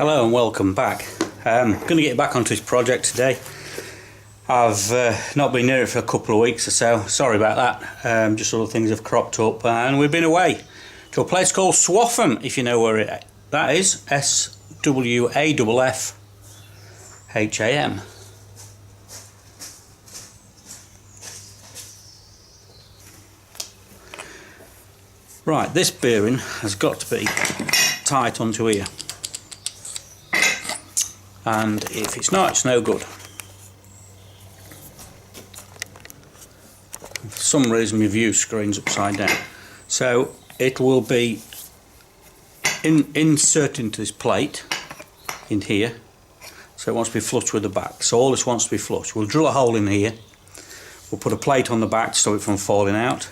Hello and welcome back. I'm going to get back onto this project today. I've not been near it for a couple of weeks or so. Sorry about that. Just other things have cropped up, and we've been away to a place called Swaffham, if you know where that is. SWAFFHAM. Right, this bearing has got to be tight onto here, and if it's not, it's no good. For some reason my view screen's upside down, so it will be inserted into this plate in here, so it wants to be flush with the back. So all this wants to be flush. We'll drill a hole in here, we'll put a plate on the back to stop it from falling out,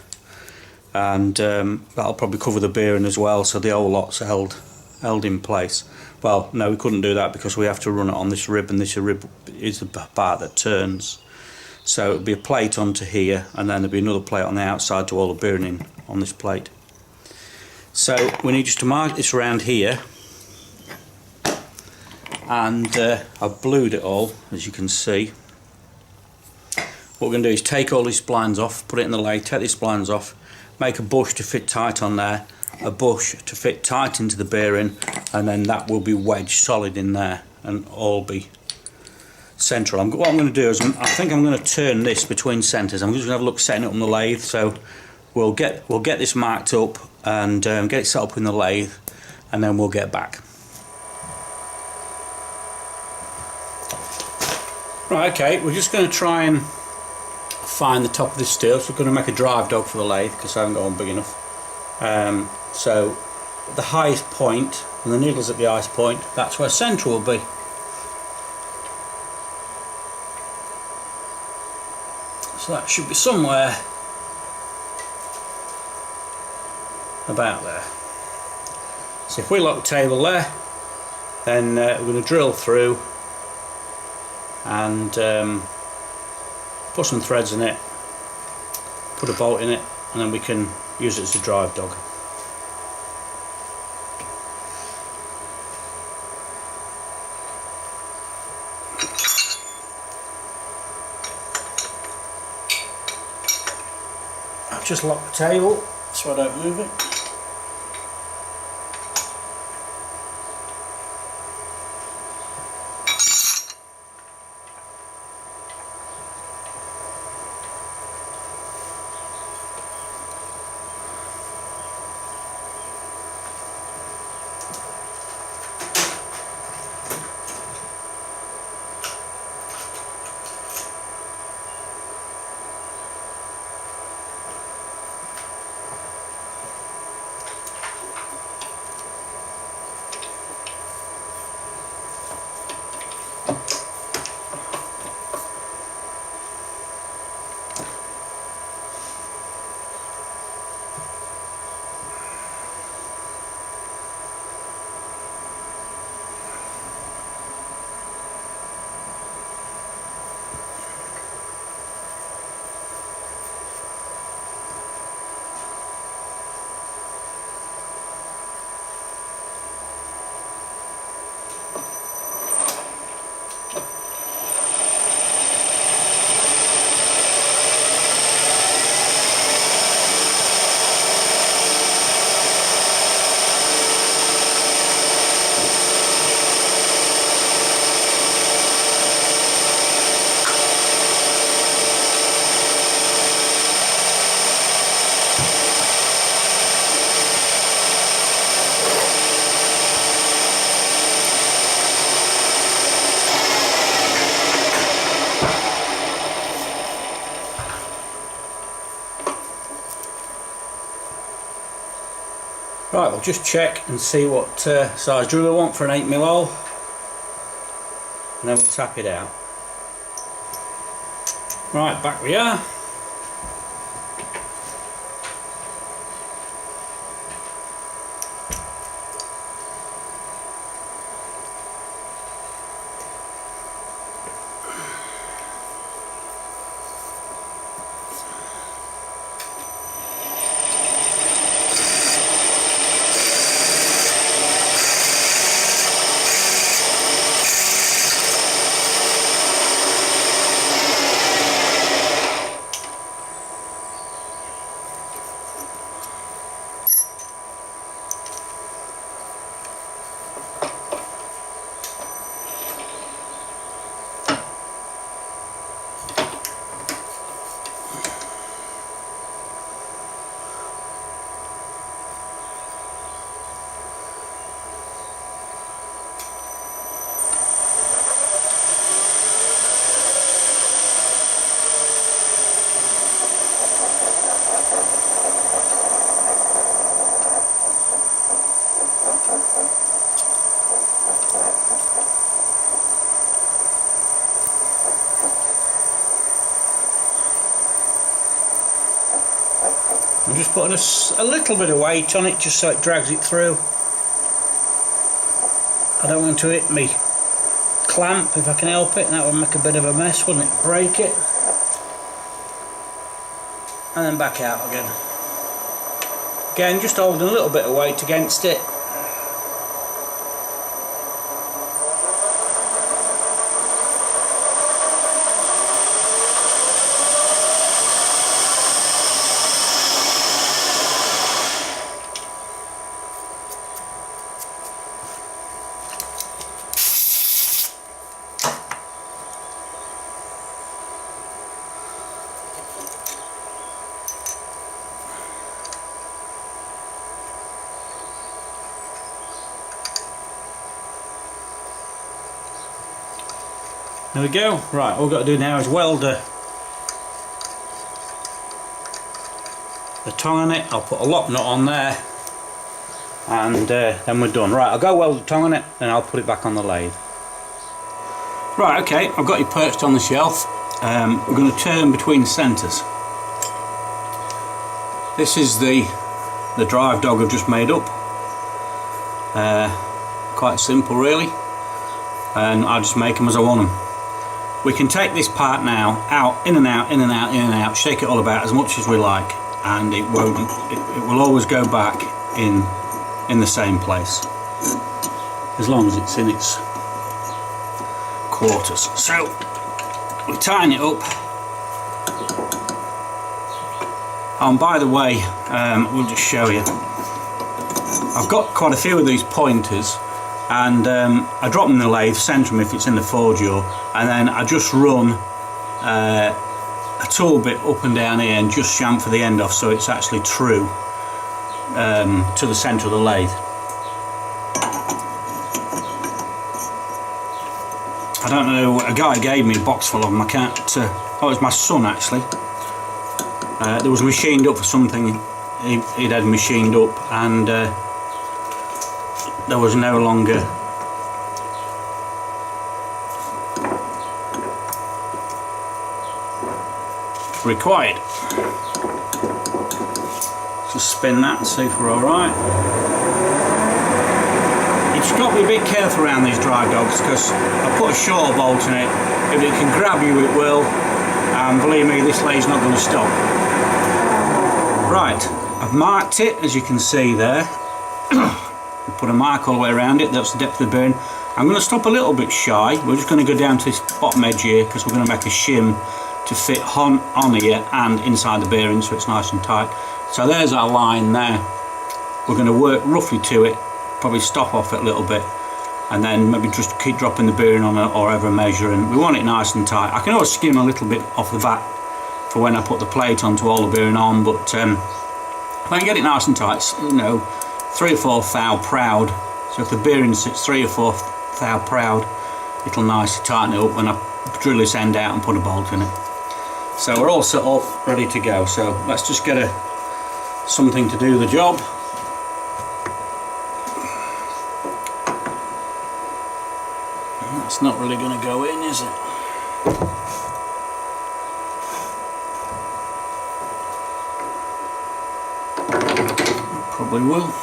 and that'll probably cover the bearing as well, so the whole lot's held in place. Well, no, we couldn't do that because we have to run it on this rib, and this rib is the part that turns. So it'll be a plate onto here, and then there'll be another plate on the outside to hold the bearing in on this plate. So we need just to mark this around here, and I've blued it all, as you can see. What we're going to do is take all these splines off, put it in the lathe, take these splines off, make a bush to fit tight on there, a bush to fit tight into the bearing, and then that will be wedged solid in there and all be central. What I'm going to do is I think I'm going to turn this between centres. I'm just going to have a look setting it on the lathe, so we'll get this marked up and get it set up in the lathe, and then we'll get back. Right, okay, we're just going to try and find the top of this steel, so we're going to make a drive dog for the lathe because I haven't got one big enough. So the highest point, and the needle's at the highest point, that's where centre will be. So that should be somewhere about there. So if we lock the table there, then we're going to drill through and put some threads in it, put a bolt in it, and then we can use it as a drive dog. I've just locked the table so I don't move it. Right, we'll just check and see what size drill we want for an 8mm hole, and then we'll tap it out. Right, back we are. I'm just putting a little bit of weight on it just so it drags it through. I don't want to hit me clamp if I can help it, and that would make a bit of a mess, wouldn't it? Break it. And then back out again. Again, just holding a little bit of weight against it. There we go. Right, all we've got to do now is weld the tongue on it. I'll put a lock nut on there, and then we're done. Right, I'll go weld the tongue on it, then I'll put it back on the lathe. Right, okay, I've got it perched on the shelf. We're going to turn between centres. This is the drive dog I've just made up. Quite simple, really, and I just make them as I want them. We can take this part now out, in and out, in and out, in and out, shake it all about as much as we like, and it will always go back in the same place as long as it's in its quarters. So we tighten it up. And by the way, we'll just show you, I've got quite a few of these pointers, and I drop them in the lathe, centre them if it's in the 4-jaw, and then I just run a tool bit up and down here and just chamfer the end off so it's actually true to the centre of the lathe. I don't know, a guy gave me a box full of them, I can't, oh, it was my son actually. There was machined up for something he'd had machined up, and there was no longer required. Just spin that and see if we're alright. You just got to be a bit careful around these drive dogs, because I put a shorter bolt in it. If it can grab you, it will, and believe me, this lathe's not going to stop. Right, I've marked it, as you can see there. Put a mark all the way around it. That's the depth of the bearing. I'm going to stop a little bit shy. We're just going to go down to this bottom edge here, because we're going to make a shim to fit on here and inside the bearing, so it's nice and tight. So there's our line there. We're going to work roughly to it, probably stop off it a little bit, and then maybe just keep dropping the bearing on it or ever measure, and we want it nice and tight. I can always skim a little bit off the back for when I put the plate on to hold the bearing on, but if I can get it nice and tight, you know, 3 or 4 thou proud. So if the bearing sits 3 or 4 thou proud, it'll nicely tighten it up when I drill this end out and put a bolt in it. So we're all set up, ready to go. So let's just get something to do the job. That's not really going to go in, is it? Probably will.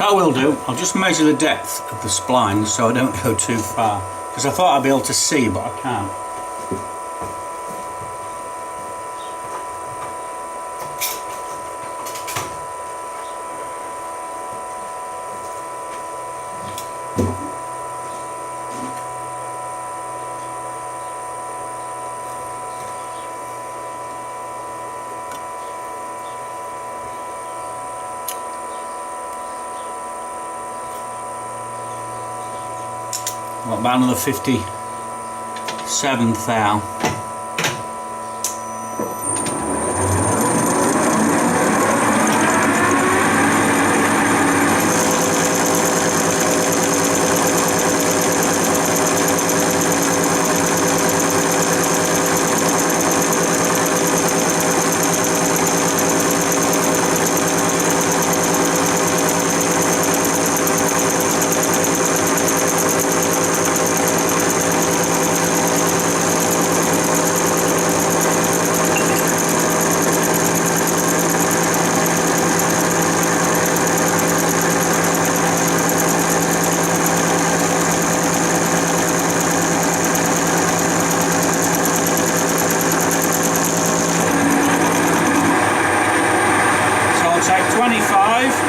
So I will do, I'll just measure the depth of the spline so I don't go too far, because I thought I'd be able to see, but I can't. What about another 57 thou? Take 25-ish.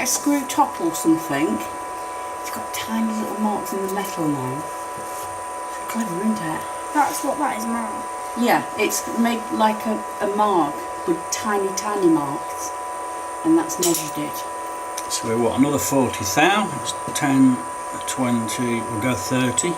Screw top or something. It's got tiny little marks in the metal now. It's clever, isn't it? That's what that is, Mum. Yeah, it's made like a mark with tiny marks, and that's measured it. So we're what, another 40 thou? It's 10, 20, we'll go 30.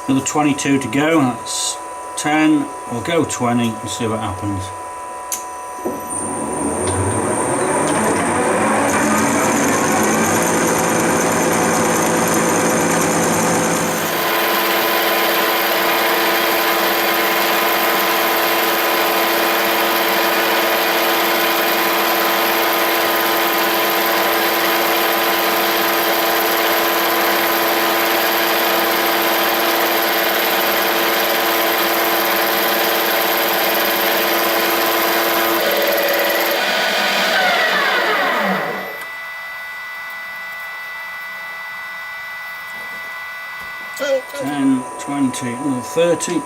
Another 22 to go, and that's 10. We'll go 20 and see what happens. Okay. 10, 20, another 30.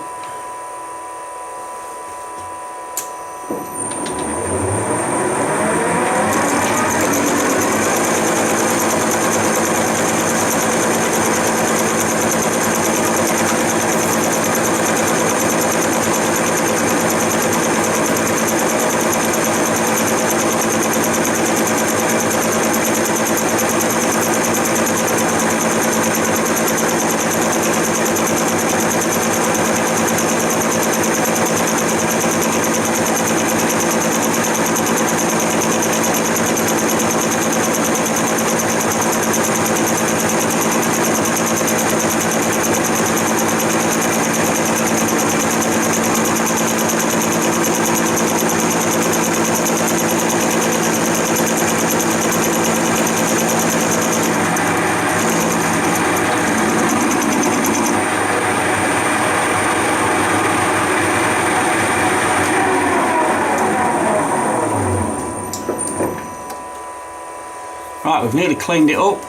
Right, we've nearly cleaned it up.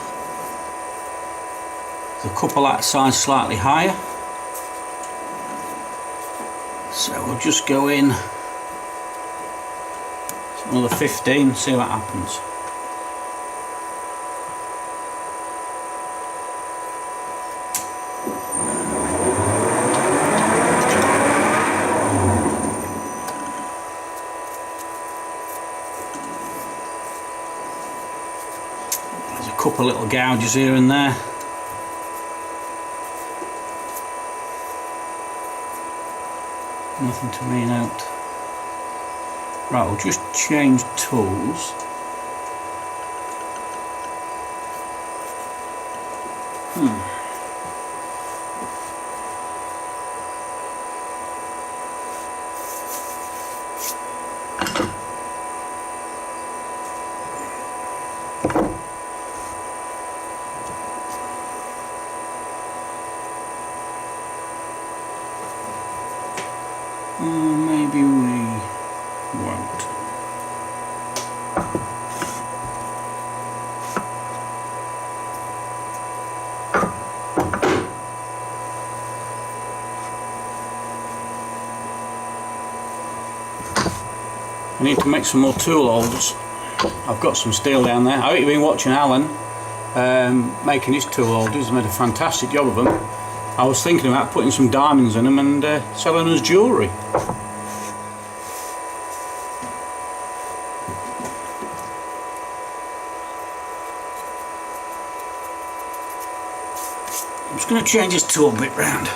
There's a couple that size slightly higher. So we'll just go in another 15 and see what happens. There's a couple little gouges here and there. Nothing to me out. Right, we'll just change tools. Maybe we won't. I need to make some more tool holders. I've got some steel down there. I hope you've been watching Alan making his tool holders. He's made a fantastic job of them. I was thinking about putting some diamonds in them and selling them as jewellery. I'm just going to change this tool bit round.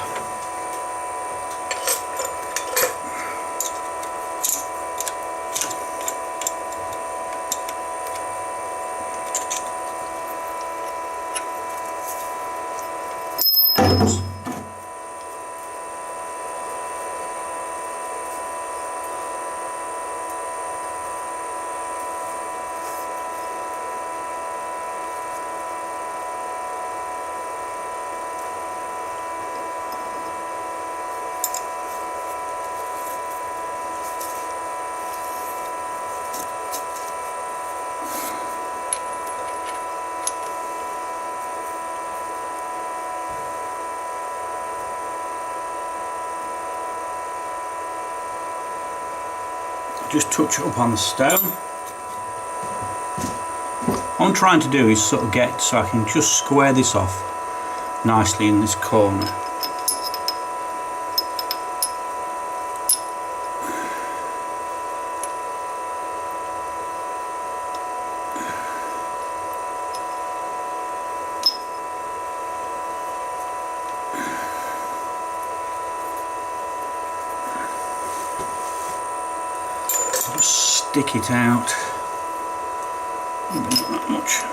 Just touch it up on the stone. What I'm trying to do is sort of get so I can just square this off nicely in this corner. Stick it out, maybe not that much.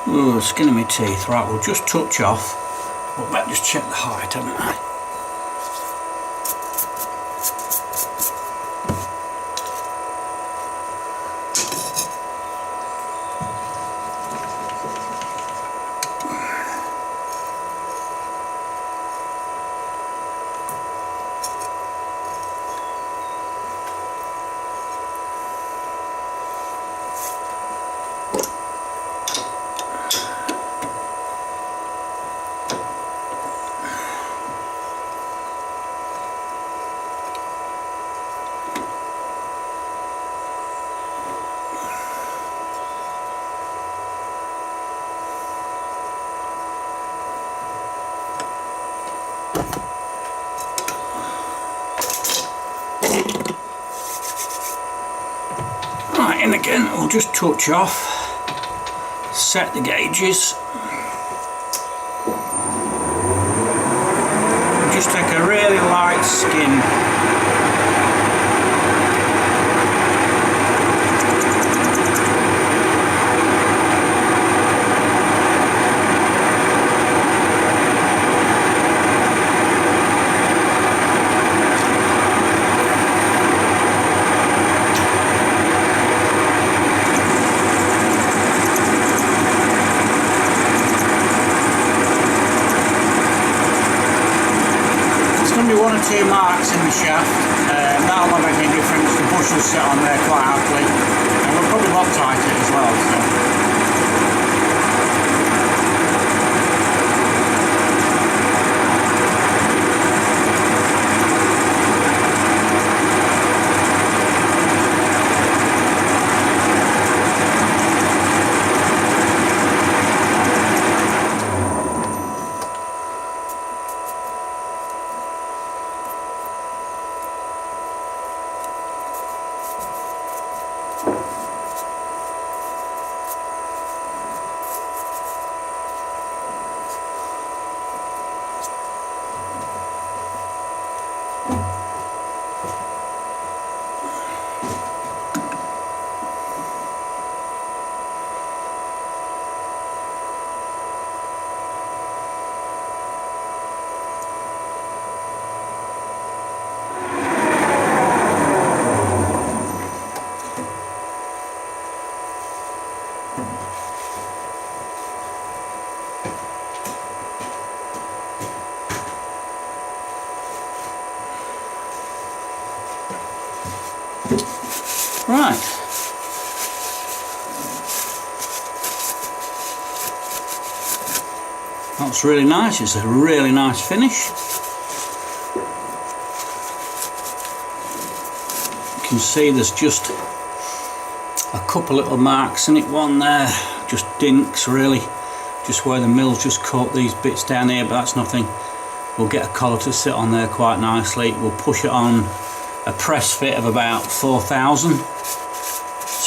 Ooh, skin of my teeth. Right, we'll just touch off. But better just check the height, haven't I? in again, we'll just touch off, set the gauges, just take a really light skin. One or two marks in the shaft, that'll not make any difference. The bush will sit on there quite happily, and we'll probably Loctite it as well. So. Right. That's really nice. It's a really nice finish. You can see there's just a couple little marks in it. One there, just dinks really, just where the mill's just caught these bits down here, but that's nothing. We'll get a collar to sit on there quite nicely. We'll push it on a press fit of about 4 thousandths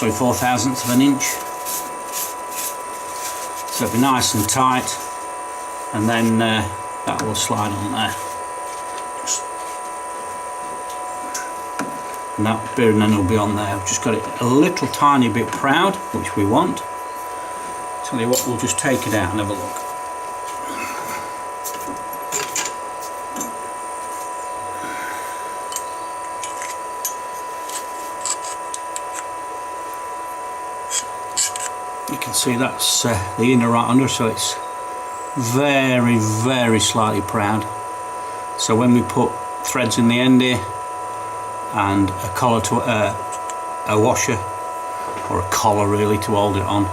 of an inch, so it'll be nice and tight, and then that will slide on there. And that bearing then will be on there. I've just got it a little tiny bit proud, which we want. Tell you what, we'll just take it out and have a look. You can see that's the inner right under, so it's very, very slightly proud. So when we put threads in the end here and a collar to a washer or a collar really to hold it on,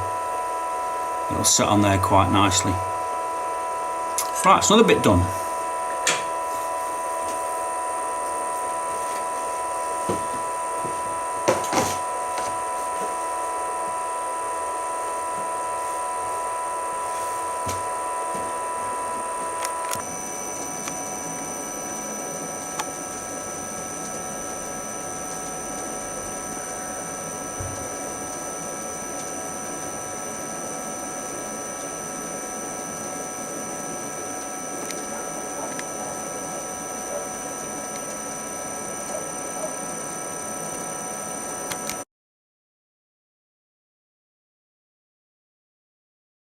it'll sit on there quite nicely. Right, it's another bit done.